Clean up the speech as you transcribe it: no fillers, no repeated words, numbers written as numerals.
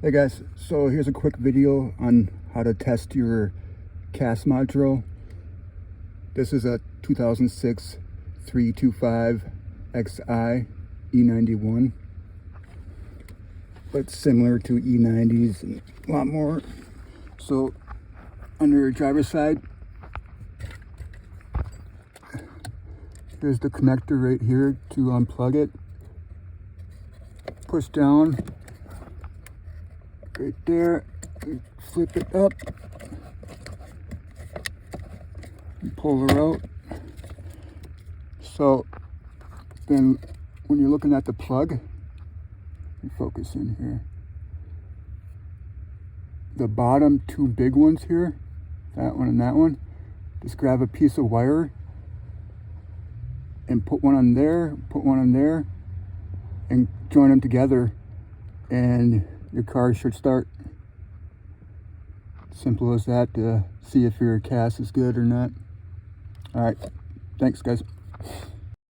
Hey guys, so here's a quick video on how to test your CAS module. This is a 2006 325 XI E91, but similar to E90s and a lot more. So on your driver's side, here's the connector right here to unplug it. Push down right there, flip it up, and pull her out. So then when you're looking at the plug, focus in here, the bottom two big ones here, that one and that one, just grab a piece of wire and put one on there, and join them together, and your car should start. Simple as that, to see if your CAS is good or not. All right, thanks guys.